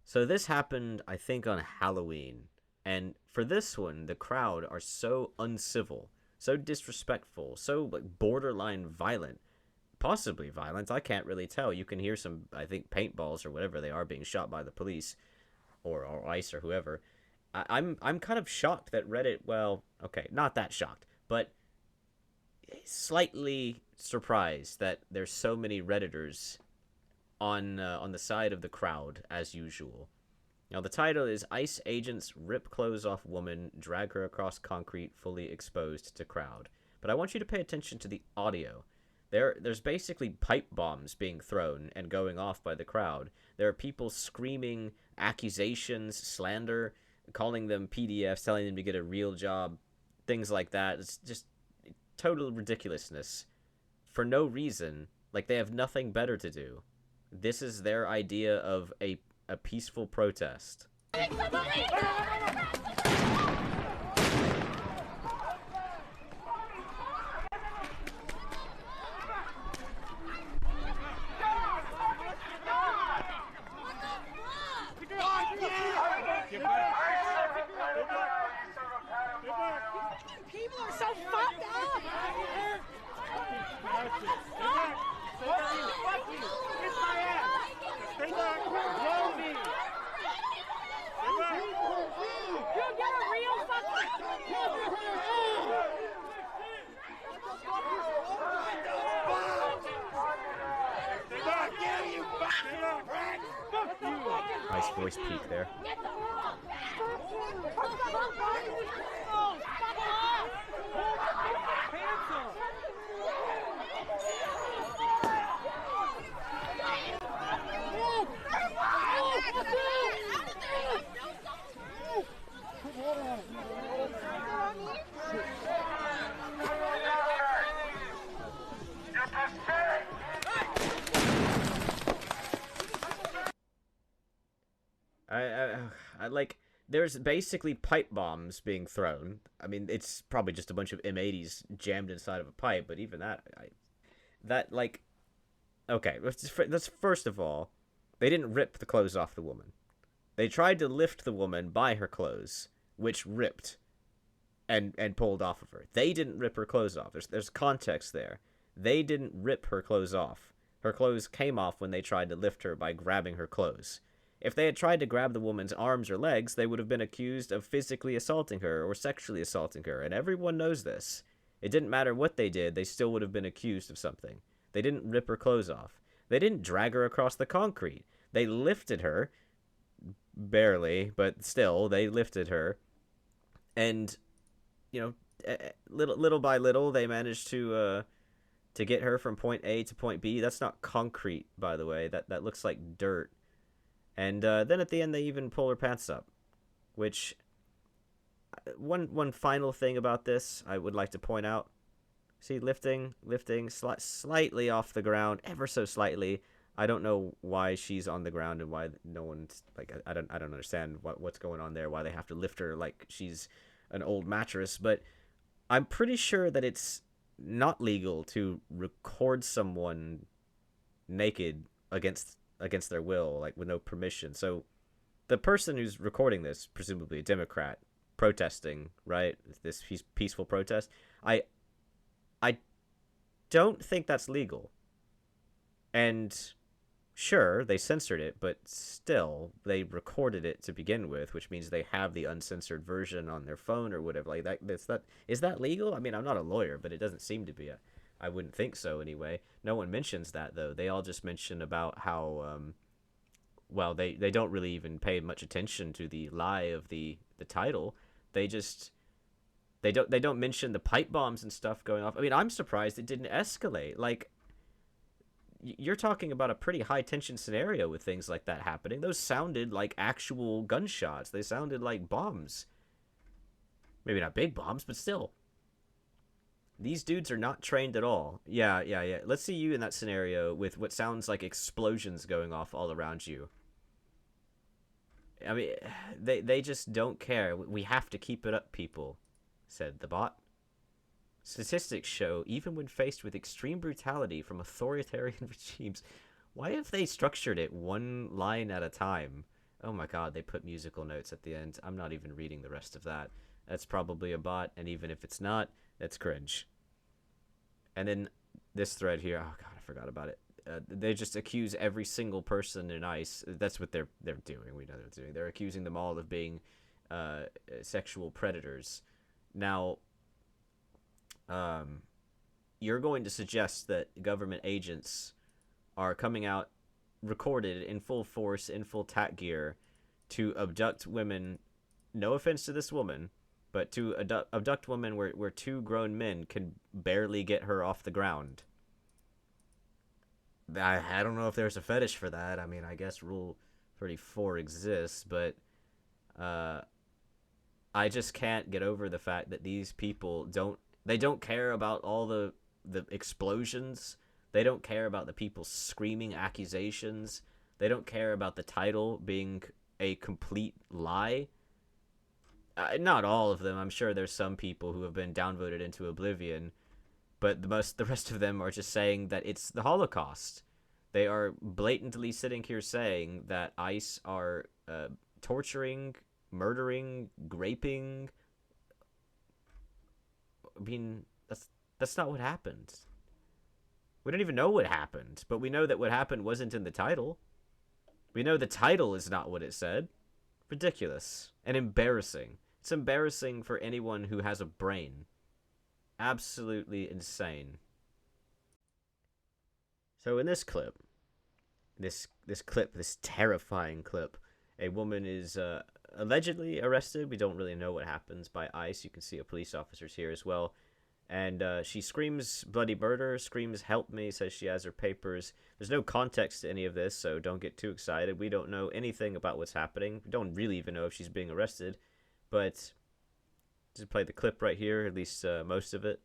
So this happened, I think, on Halloween. And for this one, the crowd are so uncivil, so disrespectful, so like borderline violent, possibly violent. I can't really tell. You can hear some, I think, paintballs or whatever they are being shot by the police or ICE or whoever. I'm kind of shocked that Reddit. Well, okay, not that shocked, but slightly surprised that there's so many Redditors on the side of the crowd as usual. Now the title is "ICE Agents Rip Clothes Off Woman, Drag Her Across Concrete, Fully Exposed to Crowd." But I want you to pay attention to the audio. There's basically pipe bombs being thrown and going off by the crowd. There are people screaming accusations, slander, calling them PDFs, telling them to get a real job, things like that. It's just total ridiculousness for no reason. Like they have nothing better to do. This is their idea of a peaceful protest. People are so fucked up. Fuck you. Kiss my ass. Stay back. Blow me. Stay back. You get a real Stay back. Yeah, you fucking prick. Fuck you. Nice voice peak there. I like. There's basically pipe bombs being thrown. I mean, it's probably just a bunch of M80s jammed inside of a pipe, but even that like, okay, let's first of all, they didn't rip the clothes off the woman. They tried to lift the woman by her clothes, which ripped and pulled off of her. They didn't rip her clothes off. There's context there. They didn't rip her clothes off. Her clothes came off when they tried to lift her by grabbing her clothes. If they had tried to grab the woman's arms or legs, they would have been accused of physically assaulting her or sexually assaulting her, and everyone knows this. It didn't matter what they did, they still would have been accused of something. They didn't rip her clothes off. They didn't drag her across the concrete. They lifted her, barely, but still, they lifted her, and, you know, little by little, they managed to get her from point A to point B. That's not concrete, by the way. That looks like dirt. And then at the end, they even pull her pants up, which one final thing about this I would like to point out. See, lifting, slightly off the ground, ever so slightly. I don't know why she's on the ground and why no one's like. I don't understand what's going on there. Why they have to lift her like she's an old mattress. But I'm pretty sure that it's not legal to record someone naked against their will, like with no permission. So the person who's recording this, presumably a Democrat, protesting, right? This peaceful protest. I don't think that's legal. And sure, they censored it, but still, they recorded it to begin with, which means they have the uncensored version on their phone or whatever. Like that is that legal? I mean, I'm not a lawyer, but it doesn't seem to be. I wouldn't think so anyway. No one mentions that though. They all just mention about how well they don't really even pay much attention to the lie of the title. They just they don't mention the pipe bombs and stuff going off. I mean, I'm surprised it didn't escalate. Like, you're talking about a pretty high tension scenario with things like that happening. Those sounded like actual gunshots. They sounded like bombs. Maybe not big bombs, but still. These dudes are not trained at all. Yeah. Let's see you in that scenario with what sounds like explosions going off all around you. I mean, they just don't care. We have to keep it up, people, said the bot. Statistics show, even when faced with extreme brutality from authoritarian regimes, why have they structured it one line at a time? Oh my god, they put musical notes at the end. I'm not even reading the rest of that. That's probably a bot, and even if it's not, that's cringe. And then this thread here, oh god, I forgot about it. They just accuse every single person in ICE. That's what they're doing. We know they're doing. They're accusing them all of being sexual predators. Now, you're going to suggest that government agents are coming out recorded in full force, in full tack gear, to abduct women. No offense to this woman, but to abduct women where two grown men can barely get her off the ground. I don't know if there's a fetish for that. I mean, I guess Rule 34 exists, but I just can't get over the fact that these people don't care about all the explosions. They don't care about the people screaming accusations. They don't care about the title being a complete lie. Not all of them. I'm sure there's some people who have been downvoted into oblivion, but the rest of them are just saying that it's the Holocaust. They are blatantly sitting here saying that ICE are torturing, murdering, raping. I mean, that's not what happened. We don't even know what happened, but we know that what happened wasn't in the title. We know the title is not what it said. Ridiculous and embarrassing. It's embarrassing for anyone who has a brain. Absolutely insane. So in this clip, this terrifying clip, a woman is allegedly arrested. We don't really know what happens by ICE. You can see a police officer's here as well. And she screams bloody murder, screams help me, says she has her papers. There's no context to any of this, so don't get too excited. We don't know anything about what's happening. We don't really even know if she's being arrested. But just play the clip right here, at least most of it.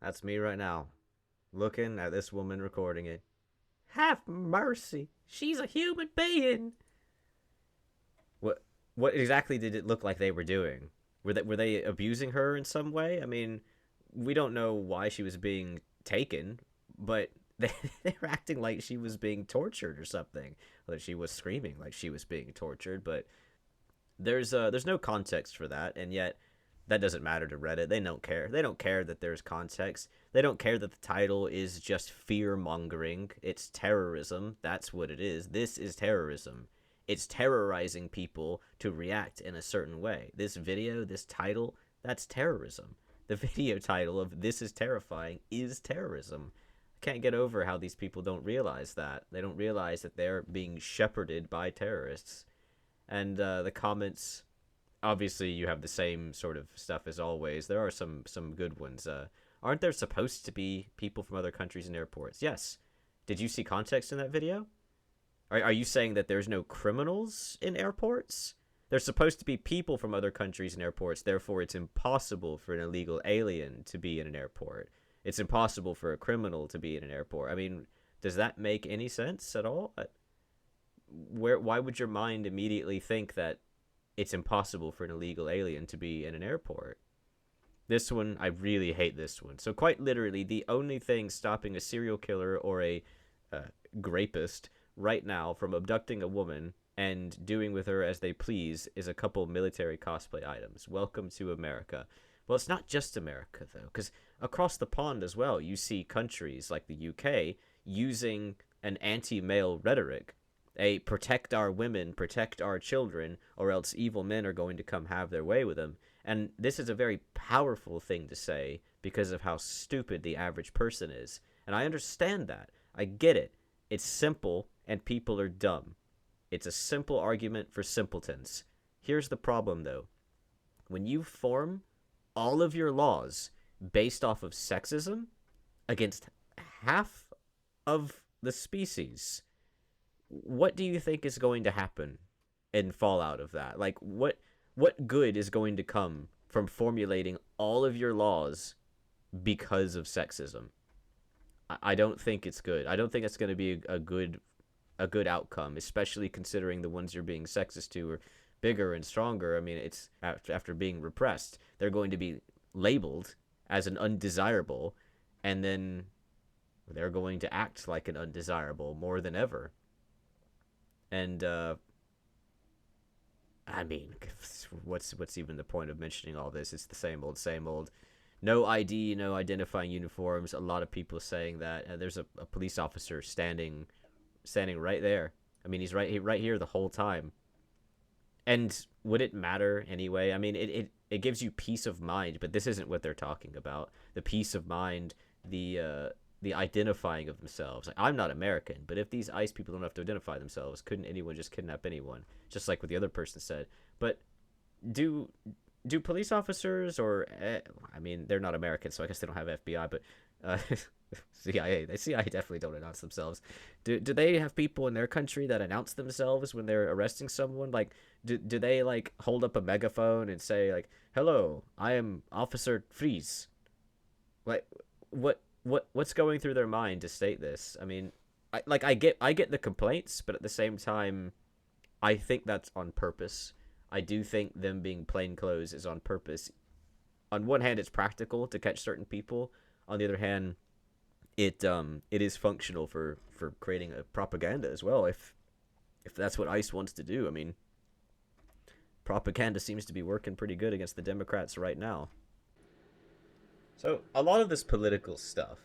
That's me right now, looking at this woman recording it. Have mercy. She's a human being. What exactly did it look like they were doing? Were they abusing her in some way? I mean, we don't know why she was being taken, but they were acting like she was being tortured or something. That she was screaming like she was being tortured, but there's no context for that, and yet that doesn't matter to Reddit. They don't care. They don't care that there's context. They don't care that the title is just fear-mongering. It's terrorism. That's what it is. This is terrorism. It's terrorizing people to react in a certain way. This video, this title, that's terrorism. The video title of This is Terrifying is terrorism. I can't get over how these people don't realize that. They don't realize that they're being shepherded by terrorists. And the comments... Obviously, you have the same sort of stuff as always. There are some good ones. Aren't there supposed to be people from other countries in airports? Yes. Did you see context in that video? Are you saying that there's no criminals in airports? There's supposed to be people from other countries in airports, therefore it's impossible for an illegal alien to be in an airport. It's impossible for a criminal to be in an airport. I mean, does that make any sense at all? Why would your mind immediately think that it's impossible for an illegal alien to be in an airport? This one, I really hate this one. So quite literally, the only thing stopping a serial killer or a rapist right now from abducting a woman and doing with her as they please is a couple military cosplay items. Welcome to America. Well, it's not just America, though, because across the pond as well, you see countries like the UK using an anti-male rhetoric. A protect our women, protect our children, or else evil men are going to come have their way with them. And this is a very powerful thing to say because of how stupid the average person is. And I understand that. I get it. It's simple, and people are dumb. It's a simple argument for simpletons. Here's the problem, though. When you form all of your laws based off of sexism against half of the species, what do you think is going to happen in fallout of that? Like, what good is going to come from formulating all of your laws because of sexism. I don't think it's good. I don't think it's going to be a good outcome, especially considering the ones you're being sexist to are bigger and stronger. I mean, it's after being repressed, they're going to be labeled as an undesirable, and then they're going to act like an undesirable more than ever. And I mean, what's even the point of mentioning all this? It's the same old, same old. No ID, no identifying uniforms. A lot of people saying that. There's a police officer standing right there. I mean, he's right here the whole time. And would it matter anyway? I mean, it gives you peace of mind, but this isn't what they're talking about. The peace of mind, the identifying of themselves. Like, I'm not American, but if these ICE people don't have to identify themselves, couldn't anyone just kidnap anyone? Just like what the other person said. But do police officers or I mean, they're not American, so I guess they don't have FBI, but uh, CIA definitely don't announce themselves. Do they have people in their country that announce themselves when they're arresting someone? Like, do they like hold up a megaphone and say like, "Hello, I am Officer Freeze"? Like, what's going through their mind to state this? I mean, I get the complaints, but at the same time, I think that's on purpose. I do think them being plainclothes is on purpose. On one hand, it's practical to catch certain people. On the other hand, it is functional for creating a propaganda as well. If that's what ICE wants to do, I mean, propaganda seems to be working pretty good against the Democrats right now. So a lot of this political stuff,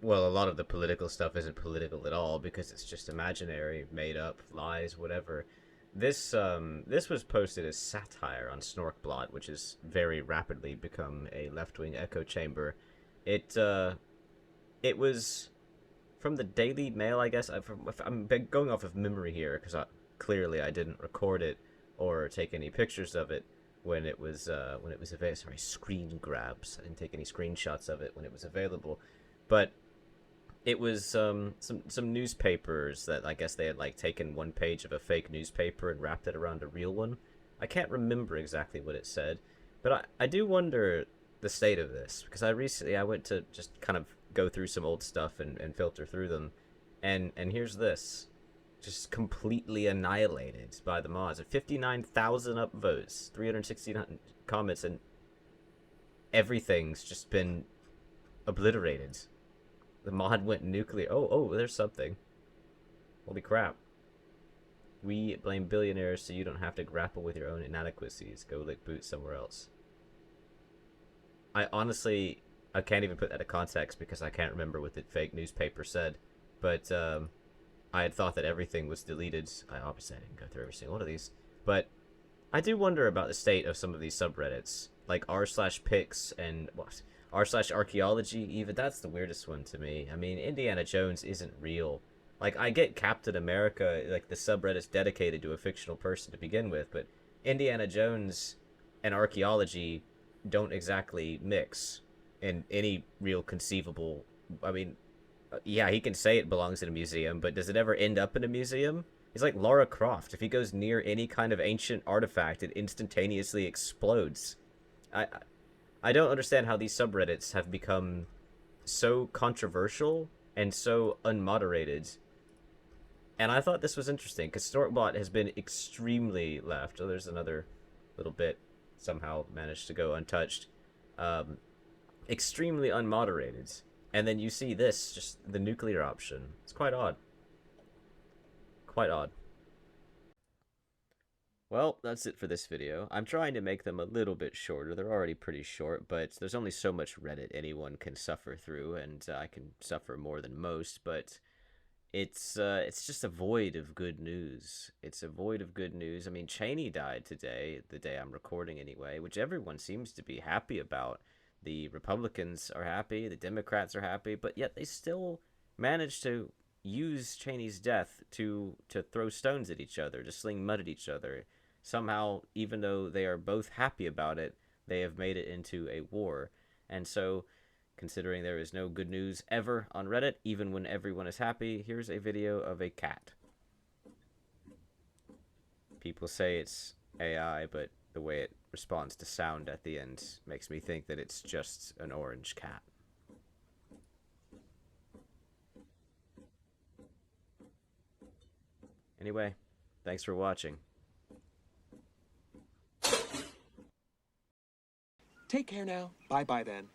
well, a lot of the political stuff isn't political at all because it's just imaginary, made up, lies, whatever. This was posted as satire on Snorkblot, which has very rapidly become a left-wing echo chamber. It it was from the Daily Mail, I guess. I'm going off of memory here because clearly I didn't record it or take any pictures of it when it was available. Sorry, screen grabs. I didn't take any screenshots of it when it was available, but it was some newspapers that I guess they had like taken one page of a fake newspaper and wrapped it around a real one. I can't remember exactly what it said, but I do wonder the state of this because I went to just kind of go through some old stuff and filter through them, and here's this, just completely annihilated by the mods. 59,000 upvotes, 369 comments, and everything's just been obliterated. The mod went nuclear. Oh, there's something. Holy crap. We blame billionaires so you don't have to grapple with your own inadequacies. Go lick boots somewhere else. I honestly, I can't even put that in context because I can't remember what the fake newspaper said. But I had thought that everything was deleted. Obviously I didn't go through every single one of these. But I do wonder about the state of some of these subreddits. Like r/pics and what? r/archaeology, even. That's the weirdest one to me. I mean, Indiana Jones isn't real. Like, I get Captain America, like the subreddit's dedicated to a fictional person to begin with, but Indiana Jones and archaeology don't exactly mix in any real conceivable. I mean, yeah, he can say it belongs in a museum, but does it ever end up in a museum? He's like Lara Croft. If he goes near any kind of ancient artifact, it instantaneously explodes. I I don't understand how these subreddits have become so controversial and so unmoderated. And I thought this was interesting because Storkbot has been extremely left. Oh, there's another little bit somehow managed to go untouched. Um, Extremely unmoderated. And then you see this, just the nuclear option. It's quite odd. Quite odd. Well, that's it for this video. I'm trying to make them a little bit shorter. They're already pretty short, but there's only so much Reddit anyone can suffer through, and I can suffer more than most, but it's just a void of good news. It's a void of good news. I mean, Cheney died today, the day I'm recording anyway, which everyone seems to be happy about. The Republicans are happy, the Democrats are happy, but yet they still manage to use Cheney's death to throw stones at each other, to sling mud at each other. Somehow, even though they are both happy about it, they have made it into a war. And so, considering there is no good news ever on Reddit, even when everyone is happy, here's a video of a cat. People say it's AI, but the way it responds to sound at the end makes me think that it's just an orange cat. Anyway, thanks for watching. Take care now. Bye-bye then.